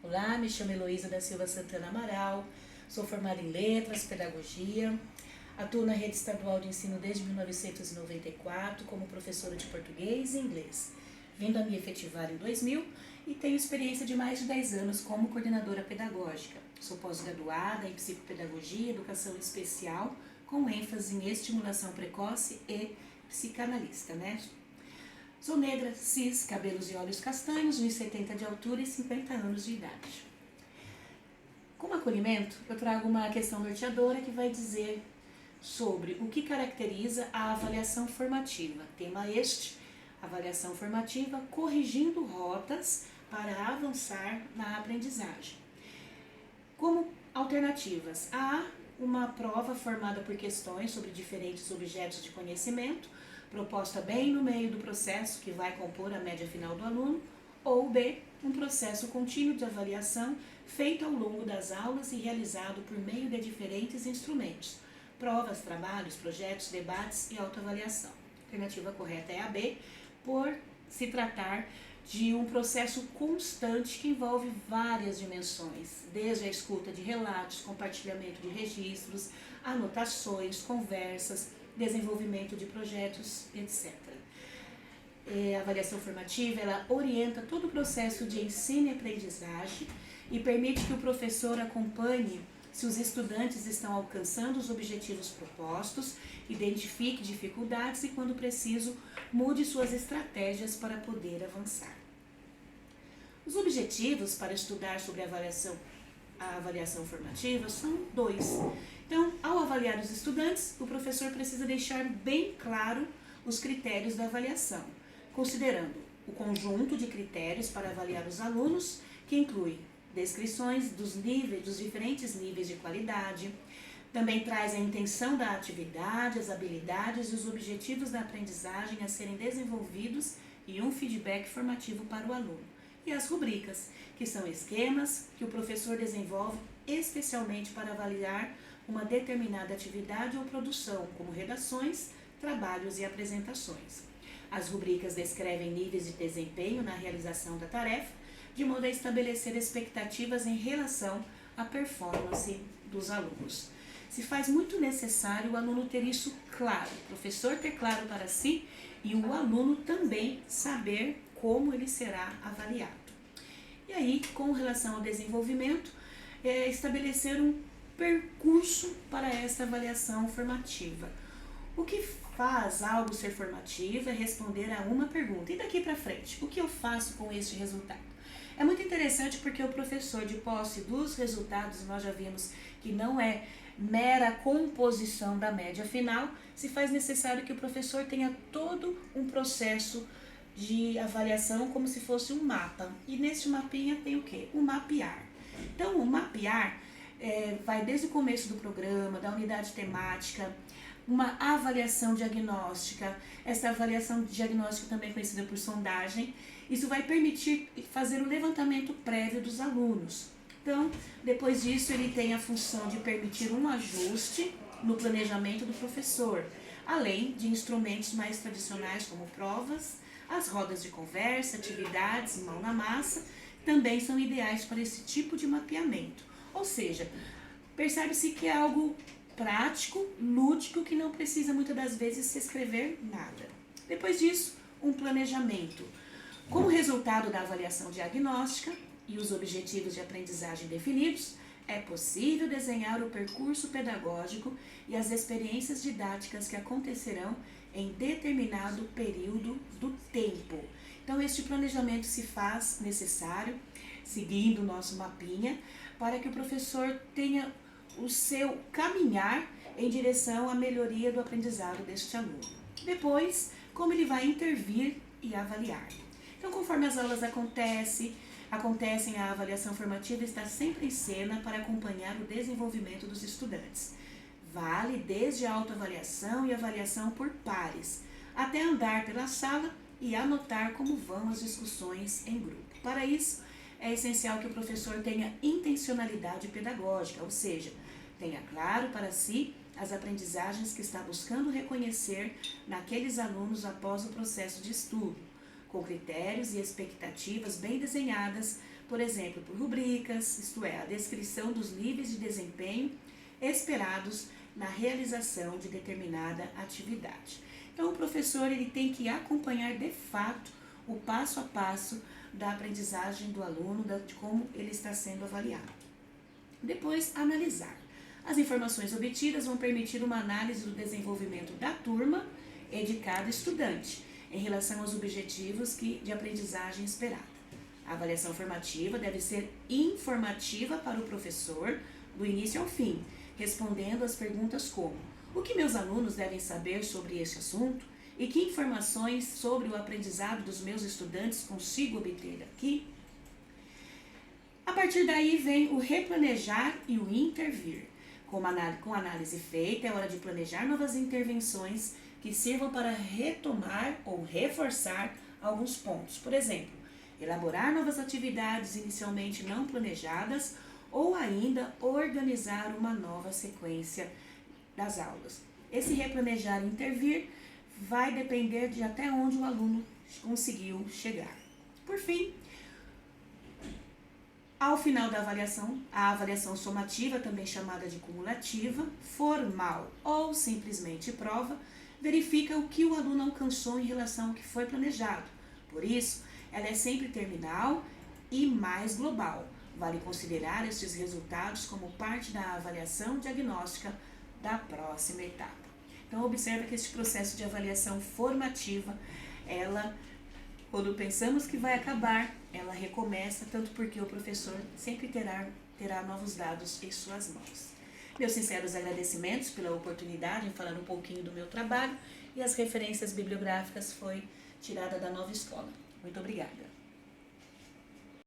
Olá, me chamo Heloísa da Silva Santana Amaral, sou formada em Letras, Pedagogia, atuo na Rede Estadual de Ensino desde 1994 como professora de português e inglês, vindo a me efetivar em 2000 e tenho experiência de mais de 10 anos como coordenadora pedagógica. Sou pós-graduada em Psicopedagogia e Educação Especial, com ênfase em estimulação precoce e psicanalista, Sou negra, cis, cabelos e olhos castanhos, 1,70 de altura e 50 anos de idade. Como acolhimento, eu trago uma questão norteadora que vai dizer sobre o que caracteriza a avaliação formativa. Tema este, avaliação formativa, corrigindo rotas para avançar na aprendizagem. Como alternativas, há uma prova formada por questões sobre diferentes objetos de conhecimento, proposta bem no meio do processo que vai compor a média final do aluno, ou B, um processo contínuo de avaliação feito ao longo das aulas e realizado por meio de diferentes instrumentos, provas, trabalhos, projetos, debates e autoavaliação. A alternativa correta é a B, por se tratar de um processo constante que envolve várias dimensões, desde a escuta de relatos, compartilhamento de registros, anotações, conversas, desenvolvimento de projetos, etc. A avaliação formativa, ela orienta todo o processo de ensino e aprendizagem e permite que o professor acompanhe se os estudantes estão alcançando os objetivos propostos, identifique dificuldades e, quando preciso, mude suas estratégias para poder avançar. Os objetivos para estudar sobre a avaliação formativa são 2. Então, ao avaliar os estudantes, o professor precisa deixar bem claro os critérios da avaliação, considerando o conjunto de critérios para avaliar os alunos, que inclui descrições dos diferentes níveis de qualidade, também traz a intenção da atividade, as habilidades e os objetivos da aprendizagem a serem desenvolvidos e um feedback formativo para o aluno. E as rubricas, que são esquemas que o professor desenvolve especialmente para avaliar uma determinada atividade ou produção, como redações, trabalhos e apresentações. As rubricas descrevem níveis de desempenho na realização da tarefa, de modo a estabelecer expectativas em relação à performance dos alunos. Se faz muito necessário o aluno ter isso claro, o professor ter claro para si e o aluno também saber como ele será avaliado. E aí, com relação ao desenvolvimento, estabelecer um percurso para esta avaliação formativa. O que faz algo ser formativo é responder a uma pergunta. E daqui para frente, o que eu faço com este resultado? É muito interessante porque o professor, de posse dos resultados, nós já vimos que não é mera composição da média final, se faz necessário que o professor tenha todo um processo de avaliação como se fosse um mapa. E neste mapinha tem o quê? O mapear. Então, o mapear vai desde o começo do programa, da unidade temática, uma avaliação diagnóstica. Essa avaliação diagnóstica também é conhecida por sondagem. Isso vai permitir fazer o levantamento prévio dos alunos. Então, depois disso, ele tem a função de permitir um ajuste no planejamento do professor, além de instrumentos mais tradicionais como provas, as rodas de conversa, atividades, mão na massa, também são ideais para esse tipo de mapeamento. Ou seja, percebe-se que é algo prático, lúdico, que não precisa muitas das vezes se escrever nada. Depois disso, um planejamento. Como resultado da avaliação diagnóstica e os objetivos de aprendizagem definidos, é possível desenhar o percurso pedagógico e as experiências didáticas que acontecerão em determinado período do tempo. Então, este planejamento se faz necessário, seguindo o nosso mapinha, para que o professor tenha o seu caminhar em direção à melhoria do aprendizado deste aluno. Depois, como ele vai intervir e avaliar. Então, conforme as aulas acontecem, a avaliação formativa está sempre em cena para acompanhar o desenvolvimento dos estudantes. Vale desde a autoavaliação e avaliação por pares, até andar pela sala e anotar como vão as discussões em grupo. Para isso, é essencial que o professor tenha intencionalidade pedagógica, ou seja, tenha claro para si as aprendizagens que está buscando reconhecer naqueles alunos após o processo de estudo, com critérios e expectativas bem desenhadas por exemplo, por rubricas, isto é, a descrição dos níveis de desempenho esperados na realização de determinada atividade. Então, o professor ele tem que acompanhar de fato o passo a passo da aprendizagem do aluno, de como ele está sendo avaliado. Depois, analisar. As informações obtidas vão permitir uma análise do desenvolvimento da turma e de cada estudante em relação aos objetivos de aprendizagem esperada. A avaliação formativa deve ser informativa para o professor do início ao fim, respondendo às perguntas como: o que meus alunos devem saber sobre este assunto e que informações sobre o aprendizado dos meus estudantes consigo obter aqui? A partir daí vem o replanejar e o intervir. Com análise feita, é hora de planejar novas intervenções que sirvam para retomar ou reforçar alguns pontos. Por exemplo, elaborar novas atividades inicialmente não planejadas ou ainda organizar uma nova sequência das aulas. Esse replanejar e intervir vai depender de até onde o aluno conseguiu chegar. Por fim, ao final da avaliação, a avaliação somativa, também chamada de cumulativa, formal ou simplesmente prova, verifica o que o aluno alcançou em relação ao que foi planejado. Por isso, ela é sempre terminal e mais global. Vale considerar estes resultados como parte da avaliação diagnóstica da próxima etapa. Então, observa que este processo de avaliação formativa, ela, quando pensamos que vai acabar, ela recomeça, tanto porque o professor sempre terá novos dados em suas mãos. Meus sinceros agradecimentos pela oportunidade em falar um pouquinho do meu trabalho, e as referências bibliográficas foi tirada da Nova Escola. Muito obrigada.